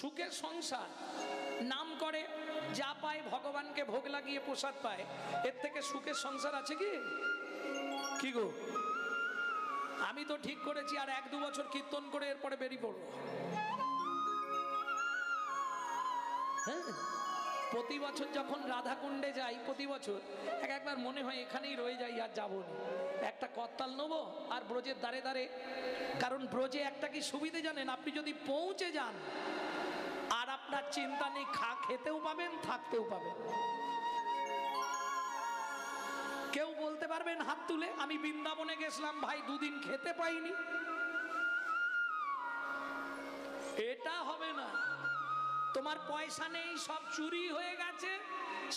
সুখের সংসার নাম করে, যা পায় ভগবানকে ভোগ লাগিয়ে প্রসাদ পায়, এর থেকে সুখের সংসার আছে কি? কি গো, আমি তো ঠিক করেছি আর 1-2 বছর কীর্তন করে এরপরে বেরিয়ে পড়বো। হ্যাঁ, প্রতি বছর যখন রাধাকুণ্ডে যাই, প্রতি বছর একবার মনে হয় এখানেই রয়ে যাই, আর যাবো না। একটা করতাল নেবো আর ব্রজের দ্বারে দ্বারে, কারণ ব্রজে একটা কি সুবিধে জানেন, আপনি যদি পৌঁছে যান আর আপনার চিন্তা নেই, খেতেও পাবেন, থাকতেও পাবেন। কেউ বলতে পারবেন হাত তুলে, আমি বৃন্দাবনে গেছিলাম ভাই, 2 দিন খেতে পাইনি? এটা হবে না। তোমার পয়সা নেই, সব চুরি হয়ে গেছে,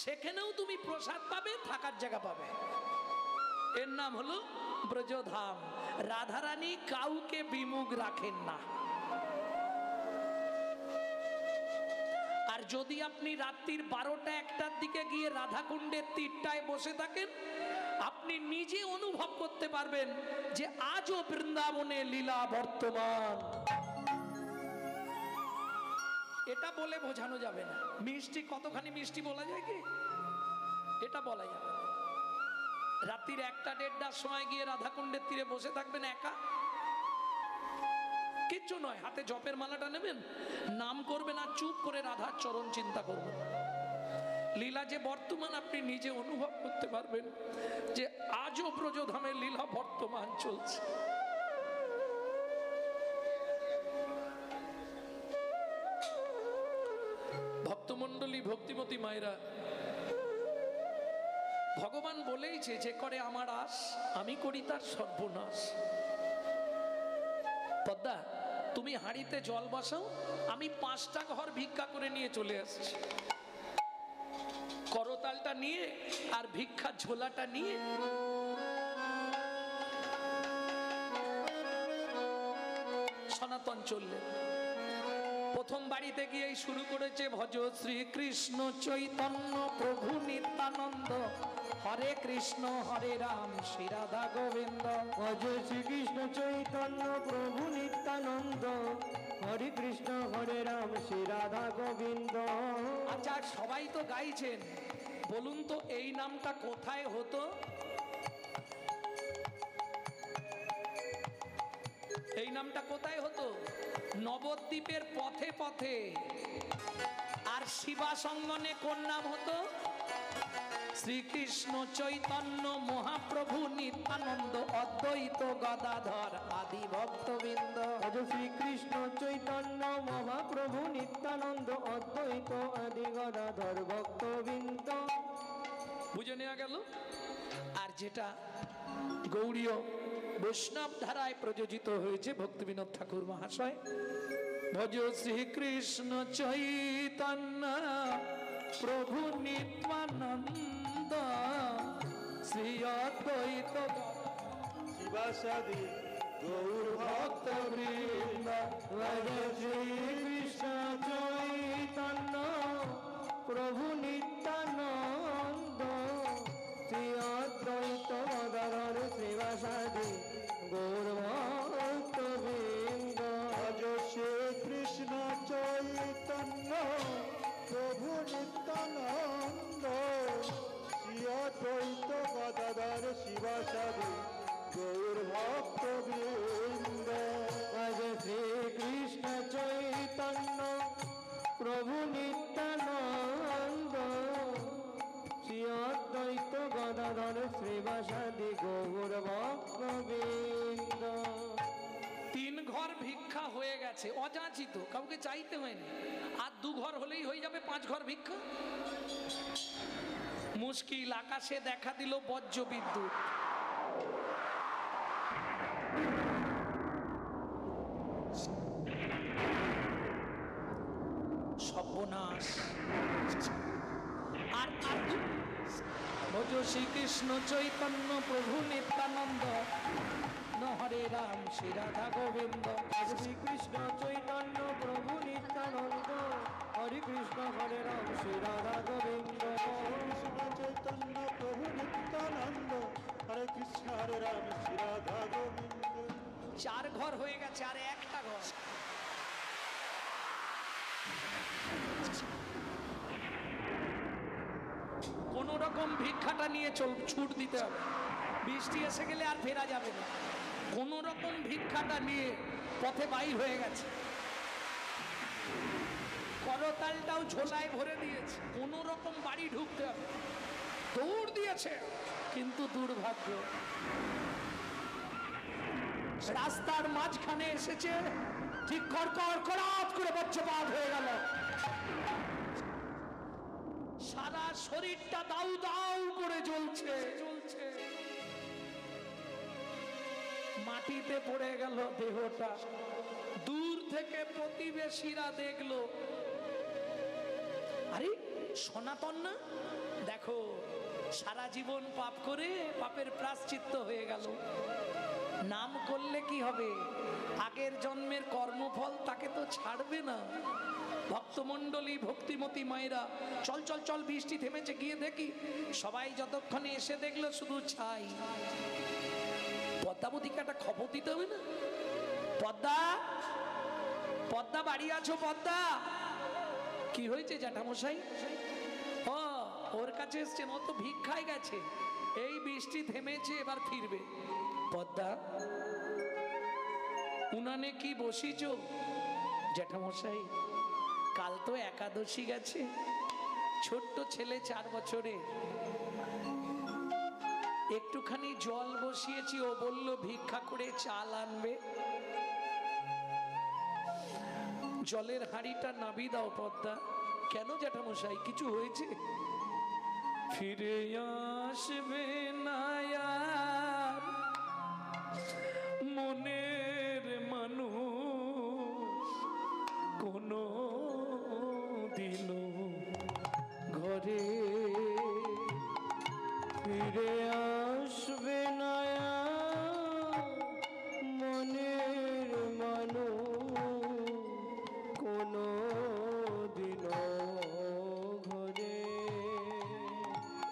সেখানেও তুমি প্রসাদ পাবে, থাকার জায়গা পাবে। এর নাম হলো ব্রজধাম। রাধারানী কাউকে বিমুখ রাখেন না। আর যদি আপনি রাত্রির 12টা-1টার দিকে গিয়ে রাধাকুণ্ডের তীরটায় বসে থাকেন, আপনি নিজে অনুভব করতে পারবেন যে আজও বৃন্দাবনে লীলা বর্তমান। এটা বলে বোঝানো যাবে না। মিষ্টি কতখানি মিষ্টি বলা যায় কি? এটা বলা যাবে না। রাত্রির 1টা-1:30টার সময় গিয়ে রাধাকুণ্ডের তীরে বসে থাকবেন একা, কিচ্ছু নয়, হাতে জপের মালাটা নেবেন, নাম করবেন আর চুপ করে রাধার চরণ চিন্তা করবেন। লীলা যে বর্তমান আপনি নিজে অনুভব করতে পারবেন যে আজও ব্রজধামের লীলা বর্তমান চলছে। ভক্তমণ্ডলী, ভক্তিমতী মায়েরা, ভগবান বলেইছে যে করে আমার আশ, আমি করি তার সর্বনাশ। পদ্মা, তুমি হাঁড়িতে জল বসাও, আমি 5টা ঘর ভিক্ষা করে নিয়ে চলে আসছি। করতালটা নিয়ে আর ভিক্ষা ঝোলাটা নিয়ে সনাতন চললেন। প্রথম বাড়িতে গিয়েই শুরু করেছে, ভজ শ্রীকৃষ্ণ চৈতন্য প্রভু নিত্যানন্দ, হরে কৃষ্ণ হরে রাম শ্রী রাধা গোবিন্দ। ভজ শ্রীকৃষ্ণ চৈতন্য প্রভু নিত্যানন্দ, হরে কৃষ্ণ হরে রাম শ্রী রাধা গোবিন্দ। আচ্ছা, সবাই তো গাইছেন, বলুন তো এই নামটা কোথায় হতো? এই নামটা কোথায় হতো? নবদ্বীপের পথে পথে। আর শিবাসঙ্গনে কোন নাম হতো? শ্রীকৃষ্ণ চৈতন্য মহাপ্রভু নিত্যানন্দ অদ্বৈত গদাধর আদি ভক্তবৃন্দ। ভজ শ্রীকৃষ্ণ চৈতন্য মহাপ্রভু নিত্যানন্দ অদ্বৈত আদি গদাধর ভক্তবৃন্দ। বুঝে নেওয়া গেল। আর যেটা গৌড়ীয় বৈষ্ণব ধারায় প্রযোজিত হয়েছে ভক্তিবিনোদ ঠাকুর মহাশয়, ভজ শ্রীকৃষ্ণ চৈতন্য প্রভু নিত্যানন্দ শ্রী অদ্বৈত শিবাসাদি গৌর ভক্তবৃন্দ। ভজ শ্রীকৃষ্ণ চৈতন্য প্রভু নিত্যানন্দ শ্রী অদ্বৈত গদাধর শিবাসাদি গৌর ভক্তবৃন্দ। ভজ শ্রীকৃষ্ণ চৈতন্য প্রভু নিত্যানন্দ শ্রী অদ্বৈত গদাধর শিবাসাদি গৌর ভক্তবৃন্দ। ভজ শ্রীকৃষ্ণ চৈতন্য প্রভু নিত্যানন্দ শ্রী অদ্বৈত গদাধর শ্রীবাসাদি গৌর ভক্তবৃন্দ। 3 ঘর ভিক্ষা হয়ে গেছে, অযাচিত, কাউকে চাইতে হয়নি। আর 2 ঘর হলেই হয়ে যাবে 5 ঘর ভিক্ষা। মুশকিল, আকাশে দেখা দিল বজ্র বিদ্যুৎ। সর্বনাশ। আর ভজ শ্রীকৃষ্ণ চৈতন্য প্রভু নিত্যানন্দ হরে রাম শ্রী রাধা গোবিন্দ। শ্রীকৃষ্ণ চৈতন্য প্রভু নিত্যানন্দ হরে কৃষ্ণ হরে রাম শ্রী রাধা গোবিন্দ। কৃষ্ণ চৈতন্য প্রভু নিত্যানন্দ হরে কৃষ্ণ হরে রাম শ্রী রাধা গোবিন্দ। 4 ঘর হয়ে গেছে, আর 1টা ঘর। রকম ভিক্ষাটা নিয়ে ছুট দিতে হবে, বৃষ্টি এসে গেলে আর ফেরা যাবে না। কোন রকম ভিক্ষাটা নিয়ে পথে বাইর হয়ে গেছে, করতালটাও ঝোলায় ভরে দিয়েছে, কোন রকম বাড়ি ঢুকতে হবে, দৌড় দিয়েছে। কিন্তু দুর্ভাগ্য, রাস্তার মাঝখানে এসেছে, ঠিক কড়াত করে বজ্রপাত হয়ে গেল। সারা শরীরটা দাউ দাউ করে জ্বলছে, মাটিতে পড়ে গেল দেহটা। দূর থেকে প্রতিবেশীরা দেখলো, আরে সনাতন না, দেখো সারা জীবন পাপ করে পাপের প্রায়শ্চিত্ত হয়ে গেল। নাম করলে কি হবে, আগের জন্মের কর্মফল তাকে তো ছাড়বে না। ভক্তমণ্ডলী, ভক্তিমতী মায়েরা, চল চল চল, বৃষ্টি থেমেছে, গিয়ে দেখি। সবাই যতক্ষণে এসে দেখলো শুধু ছাই। পদ্মাবতীকে একটা খবর দিতে হবে না? পদ্মা, পদ্মা বাড়ি আছো? পদ্মা, কি হয়েছে জ্যাঠামশাই? ও, ওর কাছে এসছেন, ও তো ভিক্ষায় গেছে, এই বৃষ্টি থেমেছে, এবার ফিরবে। পদ্মা, উনানে কি বসিছ? জ্যাঠামশাই, কাল তো একাদশী গেছে, ছোট্ট ছেলে 4 বছরে, একটুখানি জল বসিয়েছি, ও বলল ভিক্ষা করে চাল আনবে। জলের হাঁড়িটা নাবি দাও। পদ্মা, কেন জ্যাঠামশাই, কিছু হয়েছে? ফিরে আসবে না আর মনের মানুষ কোনো দিনও ঘরে, ফিরে আসবে না মনের মানুষ কোনো দিনও ঘরে।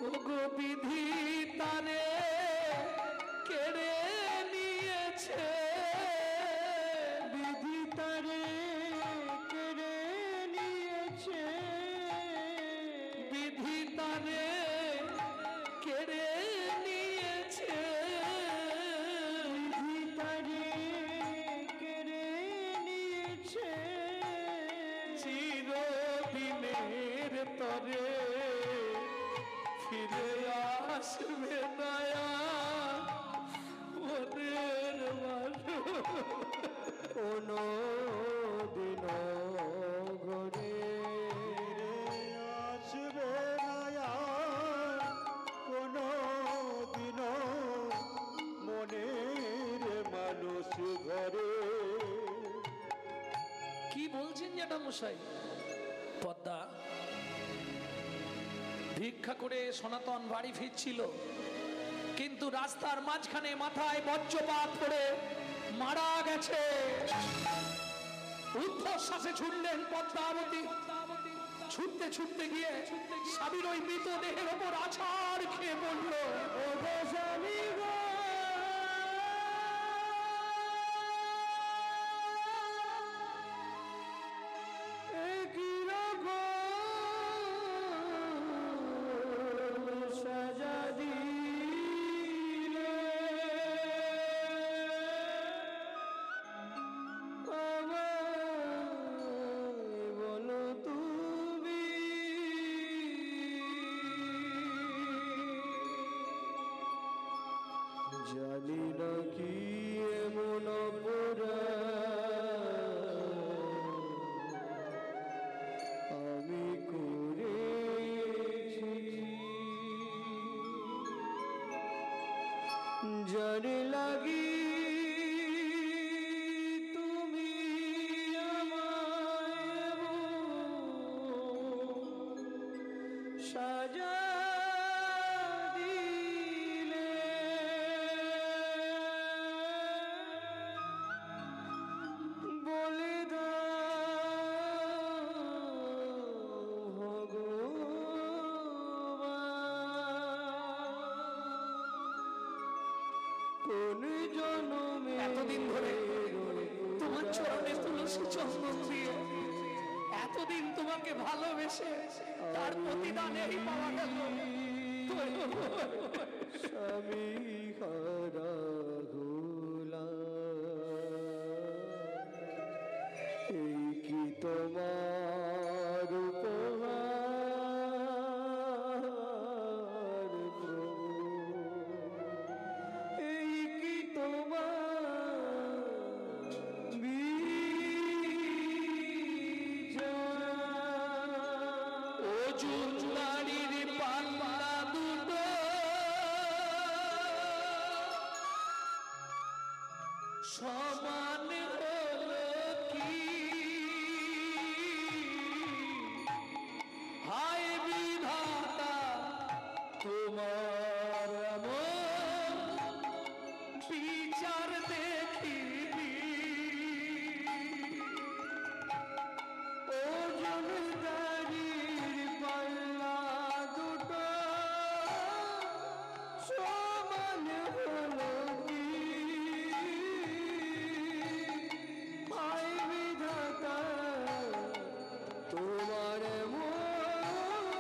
ওগো বিধি তারে কেড়ে নিয়েছে, বিধি তারে কেড়ে নিয়েছে, বিধি তারে কেড়ে নিয়েছে, বিধি তারে কেড়ে নিয়েছে। চিরদিনের তরে ফিরে আসবে না মনের মানুষ কোনো দিনও ঘরে। আসবে না আর কোনো দিনও মনের মানুষ ঘরে। কি বলছেন জ্যাঠামশাই? পদ্মা, ভিক্ষা করে সনাতন বাড়ি ফিরছিল, কিন্তু রাস্তার মাঝখানে মাথায় বজ্রপাত পড়ে মারা গেছে। ঊর্ধ্বশ্বাসে ছুটলেন পদ্মাবতী, ছুটতে ছুটতে গিয়ে স্বামীর ওই মৃতদেহের ওপর আছাড় খেয়ে পড়ল। ও গো স্বামী গো, এ কি রকম সাজা দিলে আমায় বলো তুমি। জানি না কি এমন অপরাধ আমি করেছি, জানি লাগি তুমি আমায় সাজা দিলে। বলে দাও ভগবান, কোন জনমে এতদিন ধরে তোমার চরণে তুলসী চন্দন দিয়ে, এতদিন তোমাকে ভালোবেসে তার প্রতিদান এই পাওয়া গেল। স্বামী হারা গোলা, এই কি তোমার উপহার প্রভু, এই কি তোমার বিচার। অজুর নারীর পাল্লা দুটো সমান হলো কি, হায় বিধাতা তোমার এমন বিচার দেখিবি। ওজনদারির পাল্লা দুটো সমান হলো কি, হায় বিধাতা তোমার এমন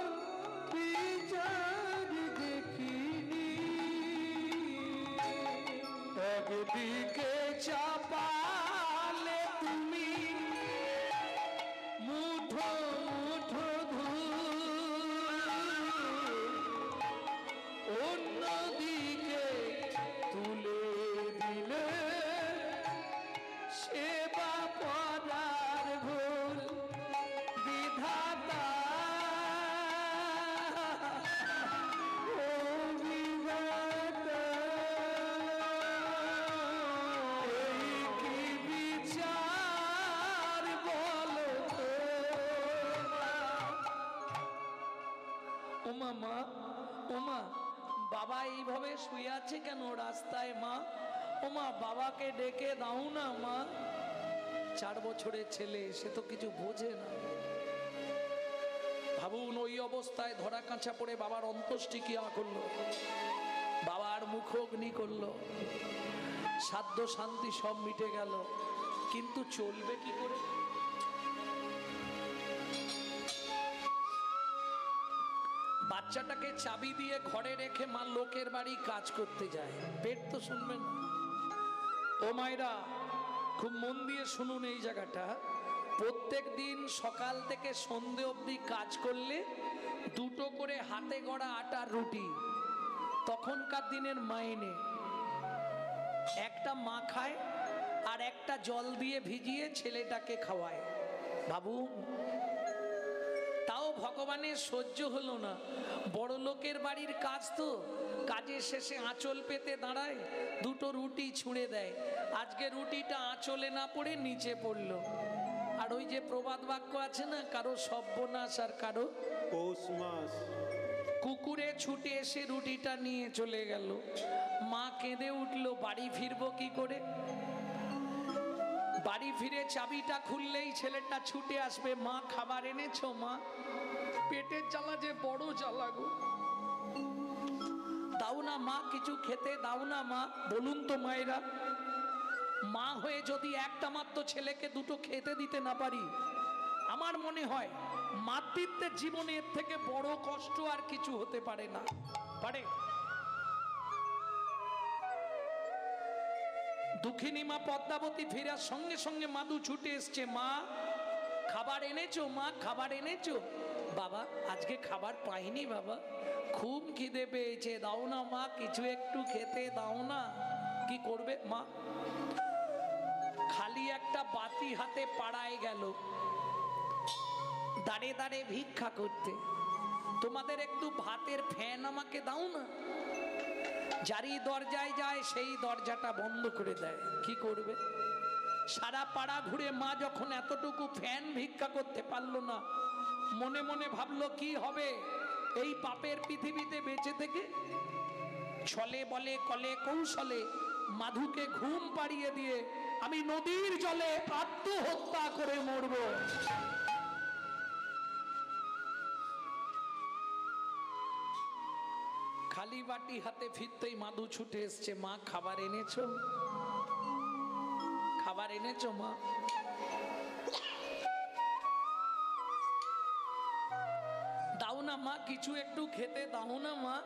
বিচার দেখিনি। একদিকে চাপালে তুমি মুঠো মুঠো ধূল, অন্যদিকে তুলে দিলে সেবা পরার ভুল। বিধাতা ও বিধাতা, এই কি বিচার বলো তো। ওমা মা, ওমা বাবা এইভাবে শুয়ে আছে কেন রাস্তায় মা? ওমা বাবাকে ডেকে দাও না মা। 4 বছরের ছেলে, সে তো কিছু বোঝে না। ভাবুন ওই অবস্থায় ধরা কাঁচা পড়ে বাবার অন্ত্যেষ্টি ক্রিয়া করলো, বাবার মুখগ্নি করলো, সাধ্য শান্তি সব মিটে গেল, কিন্তু চলবে কি করে? বাচ্চাটাকে চাবি দিয়ে ঘরে রেখে মা লোকের বাড়ি কাজ করতে যায়, পেট তো শুনবেন না। ও মায়েরা খুব মন দিয়ে শুনুন এই জায়গাটা। প্রত্যেক দিন সকাল থেকে সন্ধে অবধি কাজ করলে 2টো করে হাতে গড়া আটার রুটি তখনকার দিনের মাইনে, একটা মা খায় আর একটা জল দিয়ে ভিজিয়ে ছেলেটাকে খাওয়ায়। ভাবুন, তাও ভগবানের সহ্য হলো না। বড় লোকের বাড়ির কাজ তো, কাজের শেষে আঁচল পেতে দাঁড়ায়, 2টো রুটি ছুঁড়ে দেয়। আজকে রুটিটা আঁচলে না পড়ে নিচে পড়লো। আর ওই যে প্রবাদ বাক্য আছে না, কারো সর্বনাশ আর কারো পৌষ মাস। কুকুরে ছুটে এসে রুটিটা নিয়ে চলে গেল। মা কেঁদে উঠলো, বাড়ি ফিরবো কি করে? বাড়ি ফিরে চাবিটা খুললেই ছেলেটা ছুটে আসবে, মা খাবার এনেছো মা? পেটের জ্বালা যে বড় জ্বালা গো, দাও না মা, কিছু খেতে দাও না মা। বলুন তো মায়েরা, মা হয়ে যদি একটা মাত্র ছেলেকে 2টো খেতে দিতে না পারি, আমার মনে হয় মাতৃত্বের জীবনে এর থেকে বড় কষ্ট আর কিছু হতে পারে না। পারে? দুঃখিনী মা পদ্মাবতী ফেরার সঙ্গে সঙ্গে মাদু ছুটে এসছে, মা খাবার এনেছো মা, খাবার এনেছো? বাবা আজকে খাবার পাইনি বাবা, খুব খিদে পেয়েছে, দাও না মা, কিছু একটু খেতে দাও না। কি করবে মা? খালি একটা বাতি হাতে পাড়ায় গেল দাঁড়ে দাঁড়ে ভিক্ষা করতে, তোমাদের একটু ভাতের ফ্যান আমাকে দাও না। যারই দরজায় যায় সেই দরজাটা বন্ধ করে দেয়। কি করবে? সারা পাড়া ঘুরে মা যখন এতটুকু ফ্যান ভিক্ষা করতে পারলো না, মনে মনে ভাবলো কি হবে এই পাপের পৃথিবীতে বেঁচে থেকে। ছলে বলে কলে কৌশলে মাধুকে ঘুম পাড়িয়ে দিয়ে আমি নদীর জলে আত্মহত্যা করে মরব। খালি বাটি হাতে ফিরতেই মাধু ছুটে এসছে, মা খাবার এনেছো? খাবার এনেছো মা? দাও দাও না মা, কিছু একটু খেতে দাও না মা।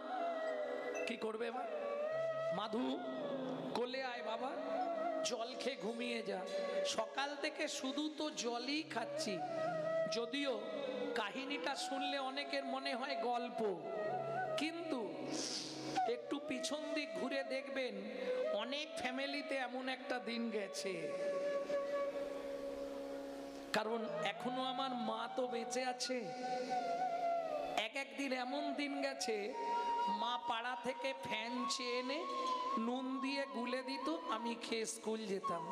কি করবে মা? মাধু কোলে আয় বাবা, জল খেয়ে ঘুমিয়ে যা। সকাল থেকে শুধু তো জলই খাচ্ছি। যদিও কাহিনীটা শুনলে অনেকের মনে হয় গল্প, কিন্তু একটু পিছন দিক ঘুরে দেখবেন অনেক ফ্যামিলিতে এমন একটা দিন গেছে। কারণ এখনো আমার মা তো বেঁচে আছে। একদিন এমন দিন গেছে, মা পাড়া থেকে ফ্যান চেয়ে এনে নুন দিয়ে গুলে দিত, আমি খেয়ে স্কুল যেতাম।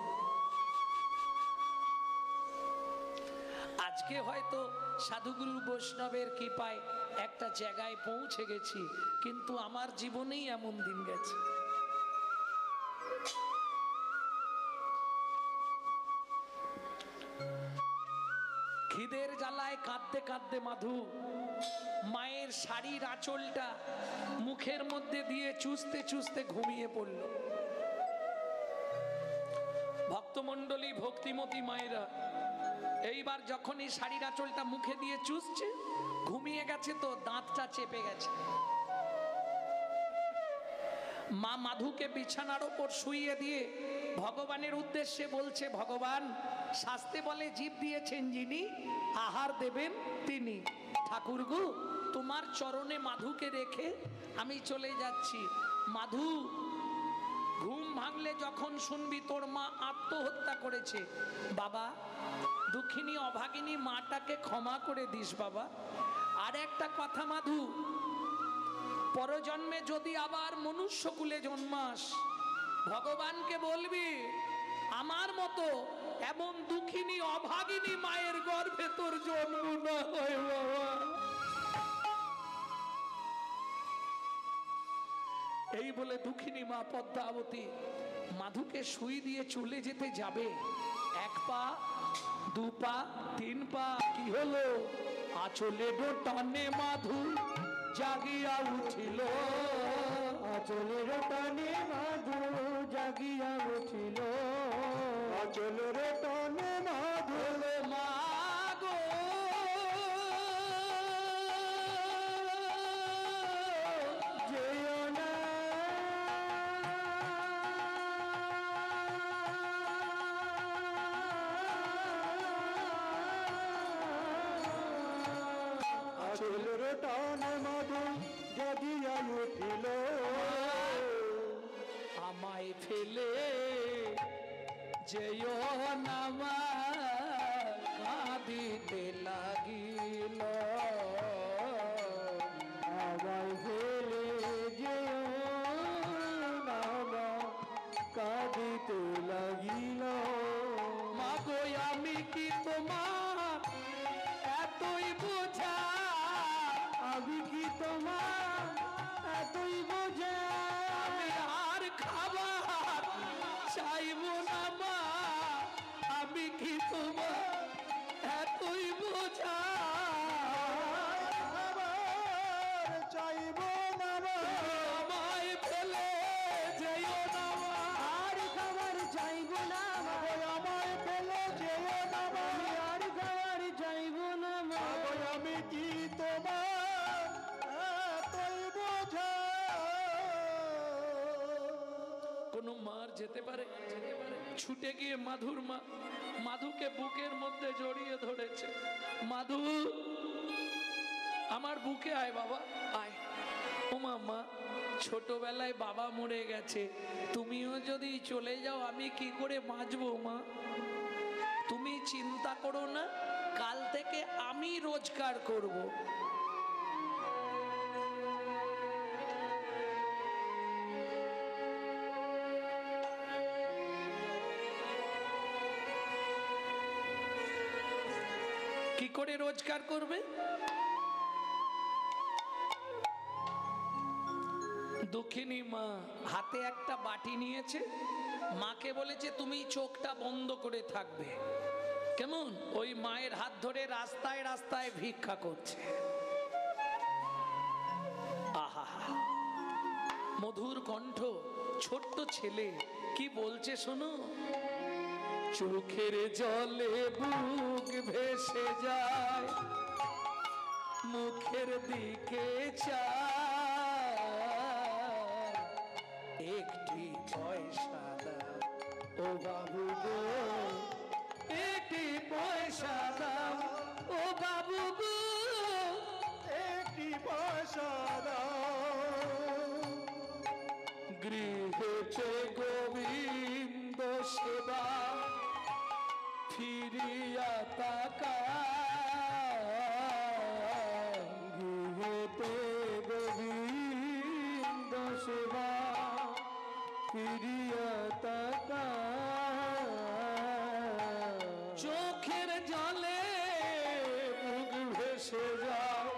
আজকে হয়তো সাধুগুরু বৈষ্ণবের কৃপায় একটা জায়গায় পৌঁছে গেছি, কিন্তু আমার জীবনেই এমন দিন গেছে। খিদের জ্বালায় কাঁদতে কাঁদতে মাধু মায়ের শাড়ির আঁচলটা মুখের মধ্যে দিয়ে চুষতে চুষতে ঘুমিয়ে পড়ল। ভক্তমণ্ডলী, ভক্তিমতী মায়েরা, এইবার যখন এই শাড়ির আঁচলটা মুখে দিয়ে চুষছে, ঘুমিয়ে গেছে তো দাঁতটা চেপে গেছে। মা মাধুকে বিছানার ওপর শুইয়ে দিয়ে ভগবানের উদ্দেশ্যে বলছে, ভগবান, শাস্তে বলে জীব দিয়েছেন যিনি, আহার দেবেন তিনি। ঠাকুরগো, তোমার চরণে মাধুকে রেখে আমি চলে যাচ্ছি। মাধু, ঘুম ভাঙলে যখন শুনবি তোর মা আত্মহত্যা করেছে, বাবা দুঃখিনী অভাগিনী মাটাকে ক্ষমা করে দিস বাবা। আর একটা কথা মাধু, পরজন্মে যদি আবার মনুষ্যকুলে জন্মাস, ভগবানকে বলবি আমার মতো এমন দুঃখিনী অভাগিনী মায়ের গর্ভে তোর জন্ম না হয় বাবা। এই বলে দুঃখিনী মা পদ্মাবতী মাধুকে সুই দিয়ে চলে যেতে যাবে। 1 পা 2 পা 3 পা, কি হলো? আঁচলে টানে মাধু জাগিয়া উঠিল, আচলের টানে মাধু জাগিয়া উঠিল, আচলের টানে মাধু মাগো যেও না, আচলের টানে মাধু জাগিয়া উঠিল, আমায় ফেলে যেও না মা, কাঁদিতে লাগিল। আমায় ফেলে যেও না মা, কাঁদিতে লাগিল। মাগো আমি কি তোমার এতই বোঝা, আমি কি তোমার এতই বোঝা, আমি আর খাবার চাইব না মা, আমি কি তোমার এতই বোঝা, আবার চাইব না মা, আমায় ফেলে যেও না মা। আর খাবার চাইব না মা, আমায় ফেলে যেও না মা, আর খাবার চাইব না মা। আমি কি তোমার এতই বোঝা। কোনো মার যেতে পারে? ছুটে গিয়ে মাধুর মা মাধুকে বুকের মধ্যে জড়িয়ে ধরেছে। মাধু, আমার বুকে আয় বাবা, আয়। ও মা, ছোটবেলায় বাবা মরে গেছে, তুমিও যদি চলে যাও আমি কি করে বাঁচবো মা? তুমি চিন্তা করো না, কাল থেকে আমি রোজগার করব। কি করে রোজগার করবে? দুঃখিনী মা হাতে একটা বাটি নিয়েছে, মাকে বলেছে তুমি চোখটা বন্ধ করে থাকবে। কেমন ওই মায়ের হাত ধরে রাস্তায় রাস্তায় ভিক্ষা করছে। আহা, মধুর কণ্ঠ, ছোট্ট ছেলে কি বলছে শোনো। চোখের জলে বুক ভেসে যায়, মুখের দিকে চায়, একটি পয়সা দাও ও বাবু গো, একটি পয়সা দাও ও বাবু গো, একটি পয়সা দাও। গৃহেতে গোবিন্দ সেবা ফিরিয়া তাকায়, গৃহেতে গোবিন্দ সেবা ফিরিয়া তাকায়, চোখের জলে মুখ ভেসে যাও,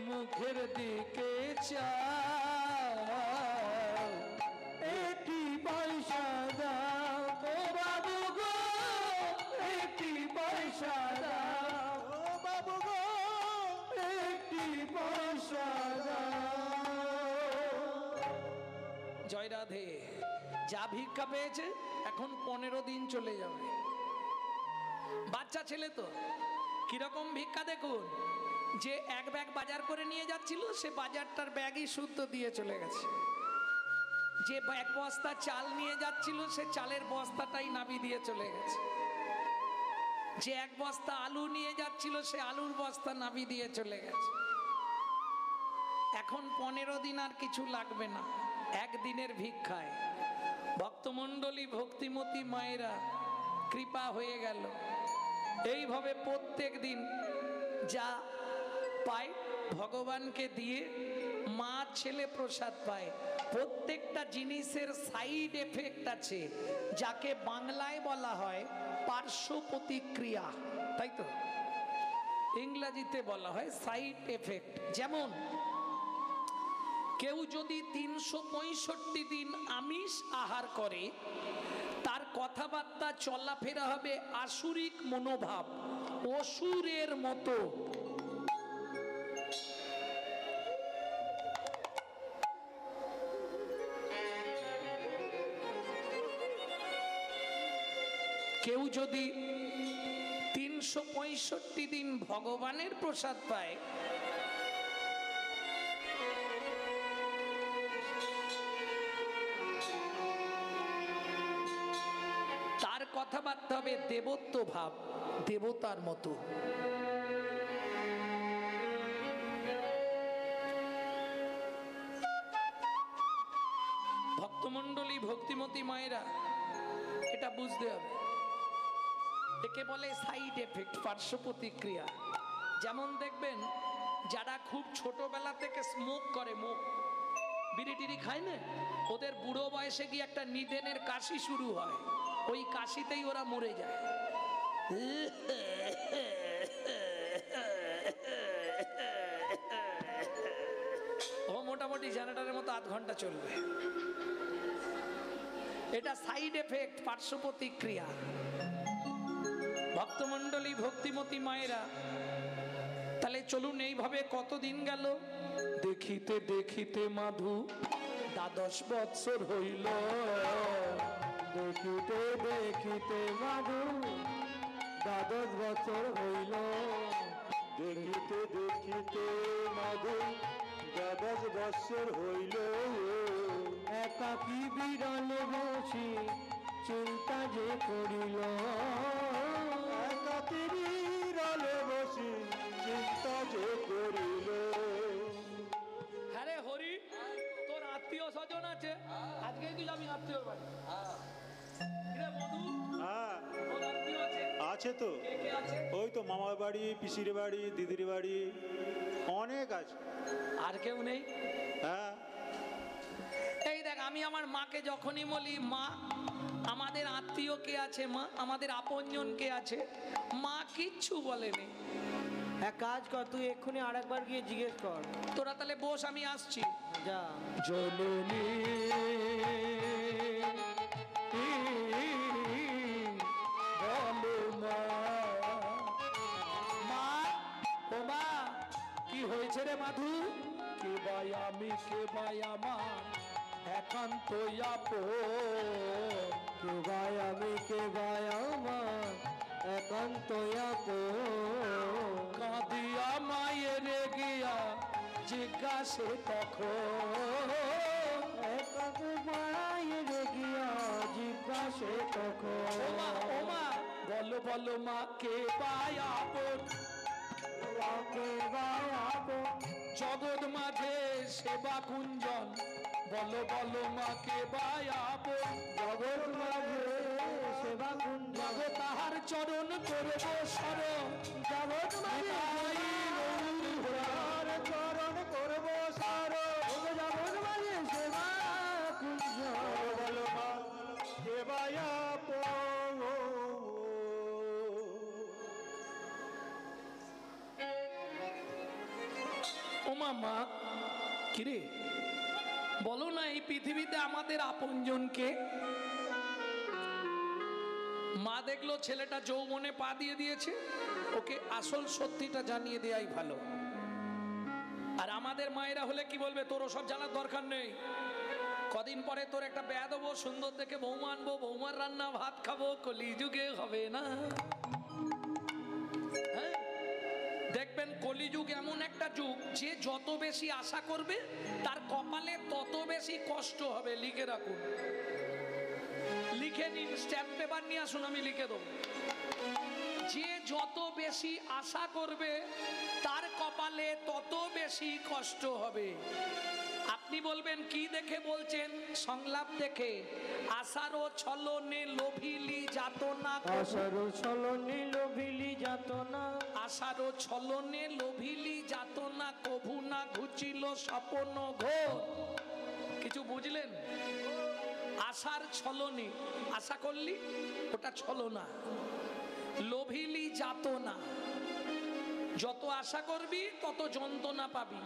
মুখের দিকে চাও, একটি পয়সা দাও ও বাবু গো, একটি পয়সা দাও ও বাবু গো, একটি পয়সা দাও। জয় রাধে। যা ভিক্ষা পেয়েছে এখন 15 দিন চলে যাবে। বাচ্চা ছেলে তো কিরকম ভিক্ষা দেখুন, যে এক ব্যাগ বাজার করে নিয়ে যাচ্ছিল সে বাজারটার ব্যাগই শুদ্ধ দিয়ে চলে গেছে, যে এক বস্তা চাল নিয়ে যাচ্ছিল সে চালের বস্তাটাই নাবি দিয়ে চলে গেছে, যে এক বস্তা আলু নিয়ে যাচ্ছিল সে আলুর বস্তা নাবি দিয়ে চলে গেছে। এখন 15 দিন আর কিছু লাগবে না, একদিনের ভিক্ষায় ভক্তমণ্ডলী ভক্তিমতী মায়েরা কৃপা হয়ে গেল। এইভাবে প্রত্যেক দিন যা পায় ভগবানকে দিয়ে মা ছেলে প্রসাদ পায়। প্রত্যেকটা জিনিসের সাইড এফেক্ট আছে, যাকে বাংলায় বলা হয় পার্শ্ব প্রতিক্রিয়া, তাই তো ইংরেজিতে বলা হয় সাইড এফেক্ট। যেমন কেউ যদি 365 দিন আমিষ আহার করে, তার কথাবার্তা চলাফেরা হবে আসুরিক মনোভাব, অসুরের মতো। কেউ যদি 365 দিন ভগবানের প্রসাদ পায়, তার কথাবার্তা হবে দেবত্ব ভাব, দেবতার মতো। ভক্তমণ্ডলী ভক্তিমতী মায়েরা এটা বুঝতে হবে, একে বলে সাইড এফেক্ট, পার্শ্ব প্রতিক্রিয়া। যেমন দেখবেন যারা খুব ছোটবেলা থেকে স্মোক করে, মুখ বিড়ি টিড়ি খায় না, ওদের বুড়ো বয়সে গিয়ে একটা নিদেনের কাশি শুরু হয়, ওই কাশিতেই ওরা মরে যায়। ও মোটামুটি জেনারেটরের মতো 8 ঘন্টা চলবে। এটা সাইড এফেক্ট, পার্শ্ব প্রতিক্রিয়া। ভক্তমণ্ডলী ভক্তিমতী মায়েরা, তাহলে চলুন এইভাবে কতদিন গেল। দেখিতে দেখিতে মাধু 12 বৎসর হইল, দেখিতে দেখিতে মাধু 12 বছর হইল, দেখিতে দেখিতে মাধু 12 বৎসর হইল। একাকী বিরলে বসি চিন্তা যে করিল, একাকী বিরলে বসি চিন্তা যে করিল। হ্যাঁ রে হরি, তোর আত্মীয় স্বজন আছে, আজকেই তুই যাবি আত্মীয় বাড়ি। কিরে মধু, হ্যাঁ তোর আত্মীয় আছে? আছে তো, কে কে আছে? ওই তো মামার বাড়ি, পিসির বাড়ি, দিদির বাড়ি, অনেক আছে। আর কেউ নেই? হ্যাঁ এই দেখ, আমি আমার মাকে যখনই বলি মা আমাদের আত্মীয় কে আছে, মা আমাদের আপনজন কে আছে, মা কিচ্ছু বলেনি। এক কাজ কর, তুই এক্ষুনি আরেকবার গিয়ে জিজ্ঞেস কর। তোরা তাহলে বস, আমি আসছি। যা। জননী বলো মা, মা ও মা, কি হয়েছে রে মাধু? কে ভাই আমি, কে ভাই আমার একান্ত আপন, কে ভাই আমি, কে ভাই আমার একান্ত আপন, কাঁদিয়া মায়ের গিয়া জিজ্ঞাসে তখন একক মায়ের গিয়া জিজ্ঞাসে তখন ওমা ওমা বলো বলো মা কে পায়াপন কাকে গায়াবো জগৎ মাঝে সেবা কুঞ্জন বলো বলো মা কে পায়াপন জগৎ মাঝে সেবা কুঞ্জ জগ তাহার চরণ করব শরণ জগৎ মাঝে তার চরণ করবো সারো জগৎ মাঝে সেবা কুঞ্জ বলো মা দেবায়া পো ওমা মা কিরে বলো না এই পৃথিবীতে আমাদের আপনজনকে মা দেখলো ছেলেটা যৌবনে পা দিয়ে দিয়েছে ওকে আসল সত্যিটা জানিয়ে দেয়াই ভালো আর আমাদের মায়েরা হলে কি বলবে তোর সব জানার দরকার নেই কদিন পরে তোর একটা বেয়া দেবো সুন্দর দেখে বৌমা আনবো বৌমার রান্না ভাত খাবো কলিযুগে হবে না হ্যাঁ দেখবেন কলিযুগ এমন একটা যুগ যে যত বেশি আশা করবে তার কপালে তত বেশি কষ্ট হবে লিখে রাখুন লিখে নিন স্ট্যাম্প পেপার নিয়ে আসুন আমি লিখে দেবো যে যত বেশি আশা করবে তার কপালে তত বেশি কষ্ট হবে আপনি বলবেন কি দেখে বলছেন সংলাপ দেখে আশারও ছলনে লোভিলি যাতনা আশারো ছলনে লোভিলি যাতনা আশারও ছলনে লোভিলি যাতনা কভু না ঘুচিল স্বপন ঘোর কিছু বুঝলেন আশার ছলনে আশা করলি ওটা ছলনা লোভিলি যাতনা যত আশা করবি তত যন্ত্রণা পাবি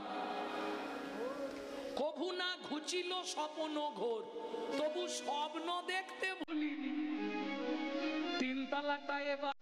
কভু না ঘুচিল স্বপন ঘোর তবু স্বপ্ন দেখতে ভুলিনি তিন তালাটা এবার